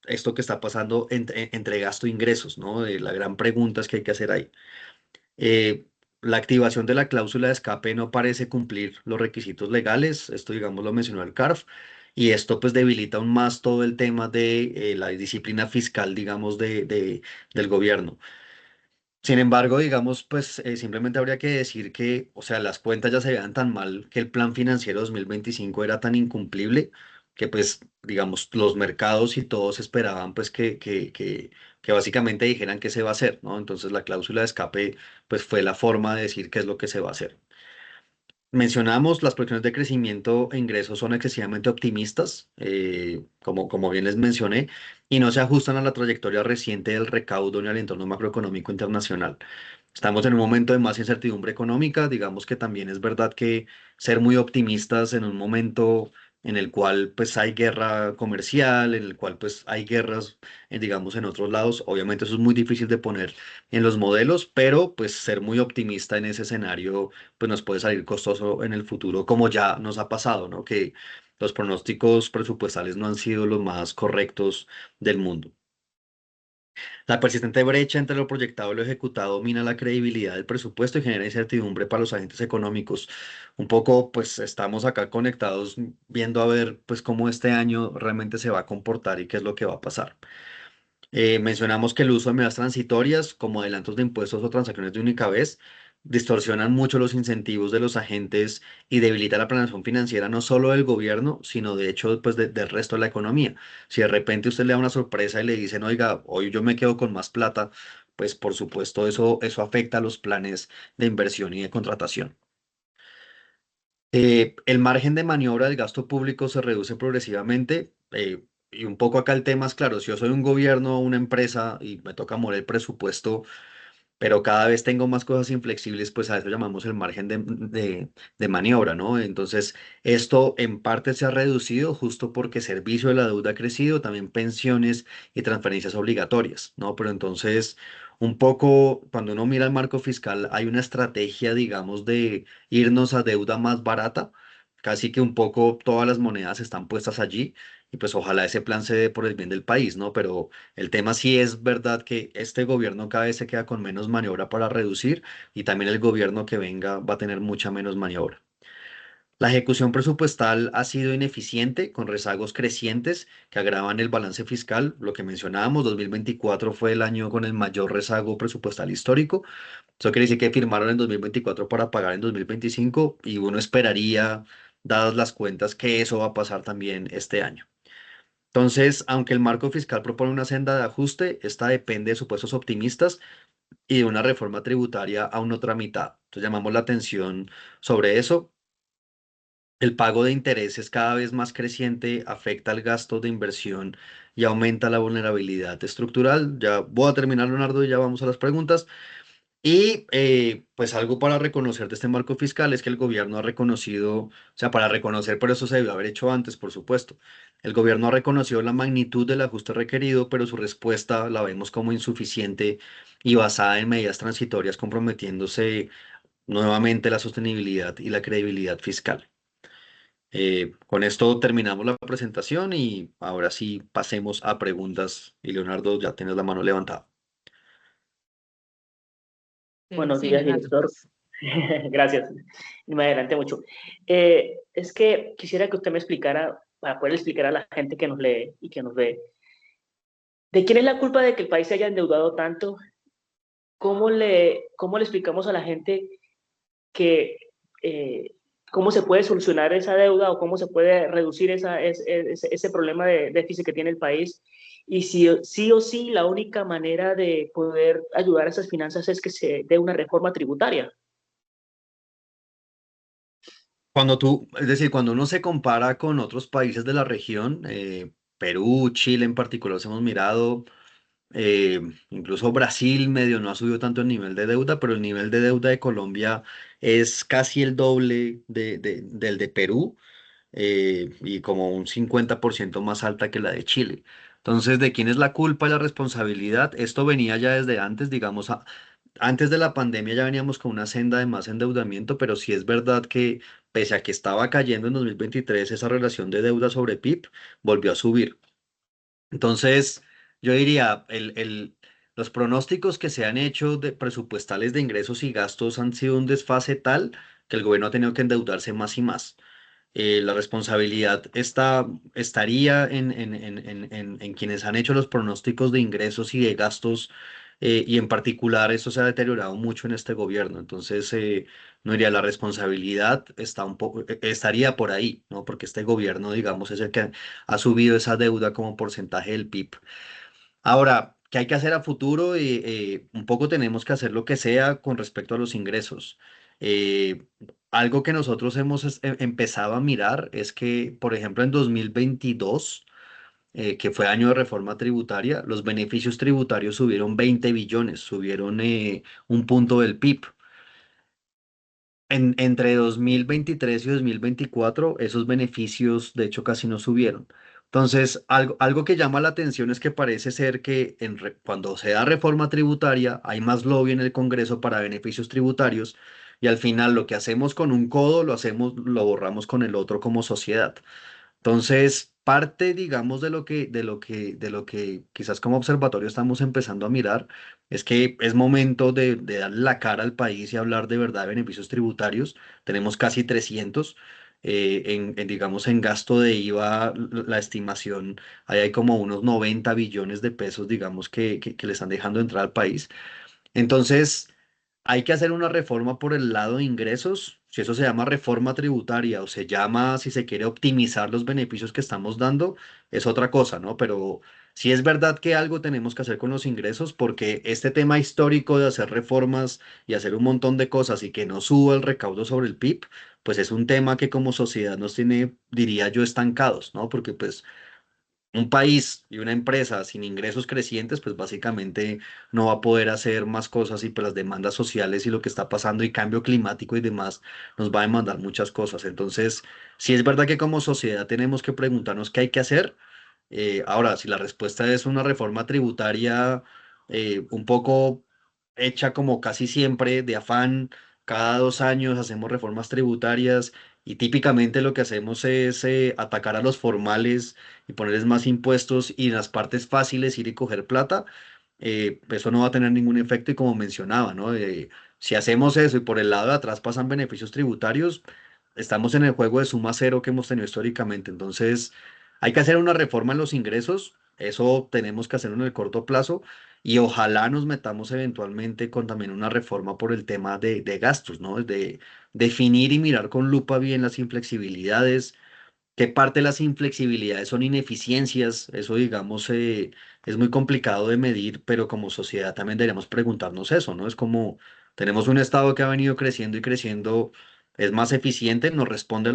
esto que está pasando entre gasto e ingresos, ¿no? La gran pregunta es qué hay que hacer ahí. Eh, la activación de la cláusula de escape no parece cumplir los requisitos legales, esto digamos lo mencionó el CARF, y esto pues debilita aún más todo el tema de la disciplina fiscal, digamos, del gobierno. Sin embargo, digamos, pues simplemente habría que decir que, o sea, las cuentas ya se veían tan mal que el plan financiero 2025 era tan incumplible que pues, digamos, los mercados y todos esperaban pues que básicamente dijeran qué se va a hacer, ¿no? Entonces la cláusula de escape pues fue la forma de decir qué es lo que se va a hacer. Mencionamos, las proyecciones de crecimiento e ingresos son excesivamente optimistas, como bien les mencioné, y no se ajustan a la trayectoria reciente del recaudo ni al entorno macroeconómico internacional. Estamos en un momento de más incertidumbre económica, digamos que también es verdad que ser muy optimistas en un momento en el cual pues hay guerra comercial, en el cual pues hay guerras, digamos, en otros lados, obviamente eso es muy difícil de poner en los modelos, pero pues ser muy optimista en ese escenario pues nos puede salir costoso en el futuro, como ya nos ha pasado, ¿no? Que los pronósticos presupuestales no han sido los más correctos del mundo. La persistente brecha entre lo proyectado y lo ejecutado mina la credibilidad del presupuesto y genera incertidumbre para los agentes económicos. Un poco, pues estamos acá conectados viendo a ver, pues cómo este año realmente se va a comportar y qué es lo que va a pasar. Mencionamos que el uso de medidas transitorias como adelantos de impuestos o transacciones de única vez distorsionan mucho los incentivos de los agentes y debilita la planeación financiera no solo del gobierno, sino de hecho pues, del resto de la economía. Si de repente usted le da una sorpresa y le dicen, oiga, hoy yo me quedo con más plata, pues por supuesto eso afecta a los planes de inversión y de contratación. El margen de maniobra del gasto público se reduce progresivamente. Y un poco acá el tema es claro, si yo soy un gobierno o una empresa y me toca mover el presupuesto, pero cada vez tengo más cosas inflexibles, pues a eso llamamos el margen de maniobra, ¿no? Entonces, esto en parte se ha reducido justo porque servicio de la deuda ha crecido, también pensiones y transferencias obligatorias, ¿no? Pero entonces, un poco, cuando uno mira el marco fiscal, hay una estrategia, digamos, de irnos a deuda más barata. Casi que un poco todas las monedas están puestas allí y pues ojalá ese plan se dé por el bien del país, ¿no? Pero el tema sí es verdad que este gobierno cada vez se queda con menos maniobra para reducir y también el gobierno que venga va a tener mucha menos maniobra. La ejecución presupuestal ha sido ineficiente, con rezagos crecientes que agravan el balance fiscal. Lo que mencionábamos, 2024 fue el año con el mayor rezago presupuestal histórico. Eso quiere decir que firmaron en 2024 para pagar en 2025 y uno esperaría, dadas las cuentas, que eso va a pasar también este año. Entonces, aunque el marco fiscal propone una senda de ajuste, esta depende de supuestos optimistas y de una reforma tributaria aún no tramitada. Entonces, llamamos la atención sobre eso. El pago de intereses cada vez más creciente afecta el gasto de inversión y aumenta la vulnerabilidad estructural. Ya voy a terminar, Leonardo, y ya vamos a las preguntas. Y pues algo para reconocer de este marco fiscal es que el gobierno ha reconocido, o sea, para reconocer, pero eso se debió haber hecho antes, por supuesto. El gobierno ha reconocido la magnitud del ajuste requerido, pero su respuesta la vemos como insuficiente y basada en medidas transitorias, comprometiéndose nuevamente la sostenibilidad y la credibilidad fiscal. Con esto terminamos la presentación y ahora sí pasemos a preguntas. Y Leonardo, ya tienes la mano levantada. Buenos Sí, días, Leonardo. director. Gracias. Me adelanté mucho. Es que quisiera que usted me explicara, para poder explicar a la gente que nos lee y que nos ve, ¿de quién es la culpa de que el país se haya endeudado tanto? ¿Cómo le explicamos a la gente que eh, cómo se puede solucionar esa deuda o cómo se puede reducir ese problema de déficit que tiene el país? Y si sí o sí la única manera de poder ayudar a esas finanzas es que se dé una reforma tributaria. Es decir, cuando uno se compara con otros países de la región, Perú, Chile en particular, los hemos mirado, eh, incluso Brasil medio no ha subido tanto el nivel de deuda, pero el nivel de deuda de Colombia es casi el doble del de Perú y como un 50% más alta que la de Chile. Entonces, ¿de quién es la culpa y la responsabilidad? Esto venía ya desde antes, digamos, antes de la pandemia ya veníamos con una senda de más endeudamiento, pero sí es verdad que pese a que estaba cayendo en 2023, esa relación de deuda sobre PIB volvió a subir. Entonces, yo diría, los pronósticos que se han hecho de presupuestales de ingresos y gastos han sido un desfase tal que el gobierno ha tenido que endeudarse más y más. La responsabilidad estaría en quienes han hecho los pronósticos de ingresos y de gastos, y en particular eso se ha deteriorado mucho en este gobierno. Entonces, no diría la responsabilidad está un poco, estaría por ahí, ¿no? Porque este gobierno, digamos, es el que ha subido esa deuda como porcentaje del PIB. Ahora, ¿qué hay que hacer a futuro? Un poco tenemos que hacer lo que sea con respecto a los ingresos. Eh, Algo que nosotros hemos empezado a mirar es que, por ejemplo, en 2022, que fue año de reforma tributaria, los beneficios tributarios subieron 20 billones, subieron un punto del PIB. Entre 2023 y 2024, esos beneficios, de hecho, casi no subieron. Entonces, algo que llama la atención es que parece ser que cuando se da reforma tributaria, hay más lobby en el Congreso para beneficios tributarios y al final lo que hacemos con un codo, lo borramos con el otro como sociedad. Entonces, parte, digamos, de lo que quizás como observatorio estamos empezando a mirar es que es momento de darle la cara al país y hablar de verdad de beneficios tributarios. Tenemos casi 300 digamos, en gasto de IVA, la estimación, ahí hay como unos 90 billones de pesos, digamos, que le están dejando entrar al país. Entonces, hay que hacer una reforma por el lado de ingresos, si eso se llama reforma tributaria o se llama, si se quiere, optimizar los beneficios que estamos dando, es otra cosa, ¿no? Pero sí es verdad que algo tenemos que hacer con los ingresos porque este tema histórico de hacer reformas y hacer un montón de cosas y que no suba el recaudo sobre el PIB, pues es un tema que como sociedad nos tiene, diría yo, estancados, ¿no? Porque pues un país y una empresa sin ingresos crecientes, pues básicamente no va a poder hacer más cosas y pues las demandas sociales y lo que está pasando y cambio climático y demás nos va a demandar muchas cosas. Entonces, sí es verdad que como sociedad tenemos que preguntarnos qué hay que hacer. Ahora, si la respuesta es una reforma tributaria un poco hecha como casi siempre de afán. Cada 2 años hacemos reformas tributarias y típicamente lo que hacemos es atacar a los formales y ponerles más impuestos y en las partes fáciles ir y coger plata. Eso no va a tener ningún efecto y como mencionaba, ¿no? Si hacemos eso y por el lado de atrás pasan beneficios tributarios, estamos en el juego de suma cero que hemos tenido históricamente. Entonces, hay que hacer una reforma en los ingresos, eso tenemos que hacerlo en el corto plazo y ojalá nos metamos eventualmente con también una reforma por el tema de gastos, ¿no? De definir y mirar con lupa bien las inflexibilidades. ¿Qué parte de las inflexibilidades son ineficiencias? Eso, digamos, es muy complicado de medir, pero como sociedad también deberíamos preguntarnos eso, ¿no? Es como tenemos un Estado que ha venido creciendo y creciendo, es más eficiente, nos responde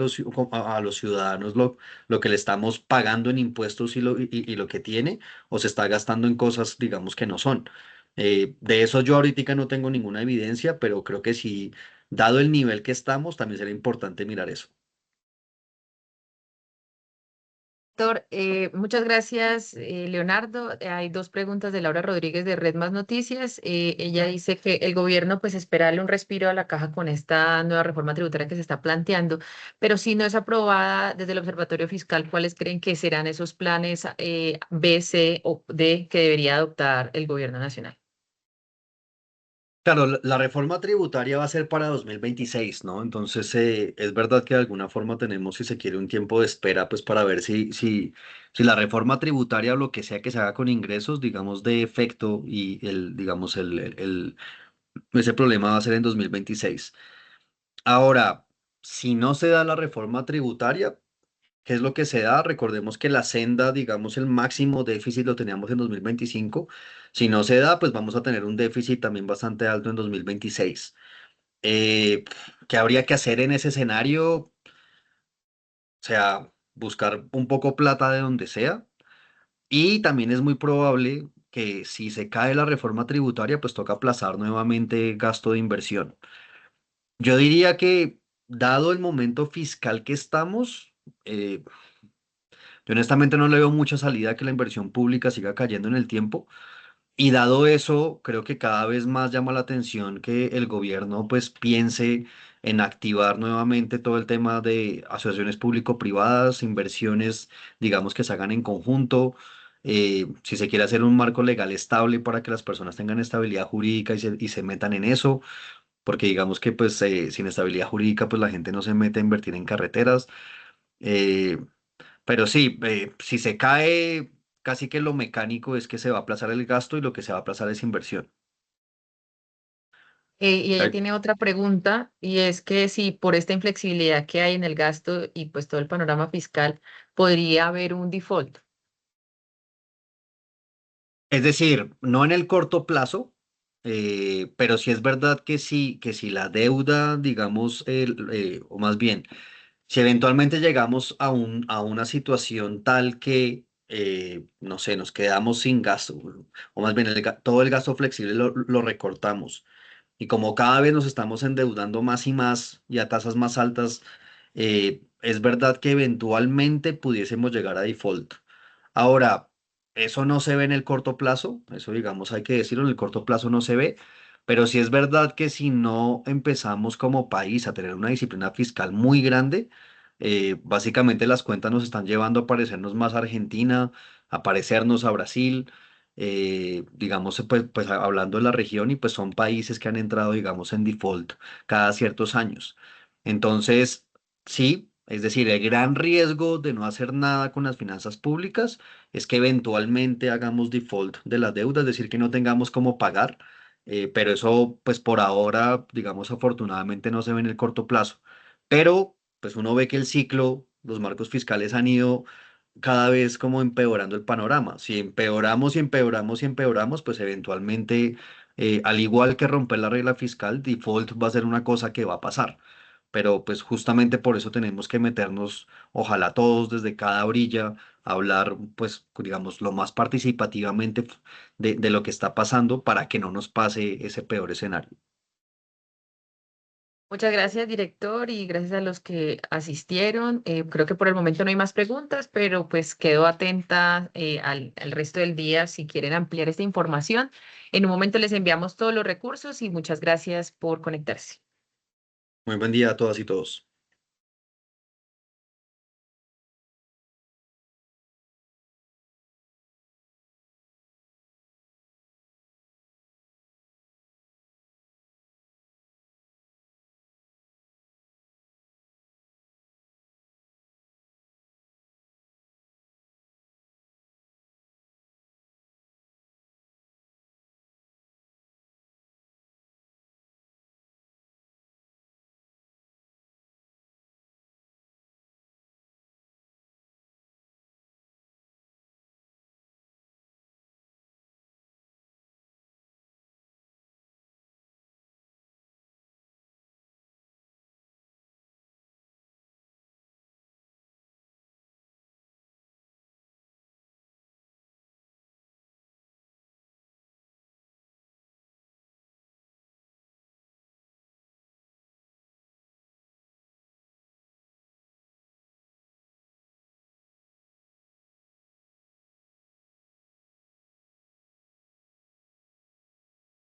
a a los ciudadanos lo que le estamos pagando en impuestos y lo que tiene, o se está gastando en cosas, digamos, que no son. De eso yo ahorita no tengo ninguna evidencia, pero creo que sí, dado el nivel que estamos, también sería importante mirar eso. Doctor, muchas gracias, Leonardo. Hay dos preguntas de Laura Rodríguez de Red Más Noticias. Ella dice que el gobierno pues espera darle un respiro a la caja con esta nueva reforma tributaria que se está planteando, pero si no es aprobada desde el Observatorio Fiscal, ¿cuáles creen que serán esos planes B, C o D que debería adoptar el gobierno nacional? Claro, la reforma tributaria va a ser para 2026, ¿no? Entonces, es verdad que de alguna forma tenemos, si se quiere, un tiempo de espera, pues para ver si la reforma tributaria o lo que sea que se haga con ingresos, digamos, de efecto y digamos, ese problema va a ser en 2026. Ahora, si no se da la reforma tributaria, ¿qué es lo que se da? Recordemos que la senda, digamos, el máximo déficit lo teníamos en 2025. Si no se da, pues vamos a tener un déficit también bastante alto en 2026. ¿Qué habría que hacer en ese escenario? O sea, buscar un poco plata de donde sea. Y también es muy probable que si se cae la reforma tributaria, pues toca aplazar nuevamente gasto de inversión. Yo diría que, dado el momento fiscal que estamos, yo honestamente no le veo mucha salida a que la inversión pública siga cayendo en el tiempo. Y dado eso, creo que cada vez más llama la atención que el gobierno pues piense en activar nuevamente todo el tema de asociaciones público-privadas, inversiones, digamos que se hagan en conjunto. Si se quiere hacer un marco legal estable para que las personas tengan estabilidad jurídica y se metan en eso, porque digamos que pues sin estabilidad jurídica pues la gente no se mete a invertir en carreteras. Eh, pero sí, si se cae, casi que lo mecánico es que se va a aplazar el gasto y lo que se va a aplazar es inversión. Y ella Ay, tiene otra pregunta y es que si por esta inflexibilidad que hay en el gasto y pues todo el panorama fiscal, podría haber un default. es decir, no en el corto plazo, pero sí es verdad que si la deuda, digamos, o más bien, si eventualmente llegamos a una situación tal que, no sé, nos quedamos sin gasto, o más bien todo el gasto flexible lo recortamos. Y como cada vez nos estamos endeudando más y más y a tasas más altas, es verdad que eventualmente pudiésemos llegar a default. Ahora, eso no se ve en el corto plazo, eso digamos hay que decirlo, en el corto plazo no se ve, pero sí es verdad que si no empezamos como país a tener una disciplina fiscal muy grande, básicamente las cuentas nos están llevando a parecernos más a Argentina, a parecernos a Brasil, digamos, pues hablando de la región y pues son países que han entrado, digamos, en default cada ciertos años. Entonces, sí, es decir, el gran riesgo de no hacer nada con las finanzas públicas es que eventualmente hagamos default de la deuda, es decir, que no tengamos cómo pagar, pero eso, pues por ahora, digamos, afortunadamente no se ve en el corto plazo. Pero, pues uno ve que el ciclo, los marcos fiscales han ido cada vez como empeorando el panorama. Si empeoramos y empeoramos y empeoramos, pues eventualmente, al igual que romper la regla fiscal, default va a ser una cosa que va a pasar. Pero pues justamente por eso tenemos que meternos, ojalá todos desde cada orilla, a hablar, pues digamos, lo más participativamente de lo que está pasando para que no nos pase ese peor escenario. Muchas gracias, director, y gracias a los que asistieron. Creo que por el momento no hay más preguntas, pero pues quedo atenta al resto del día si quieren ampliar esta información. En un momento les enviamos todos los recursos y muchas gracias por conectarse. Muy buen día a todas y todos.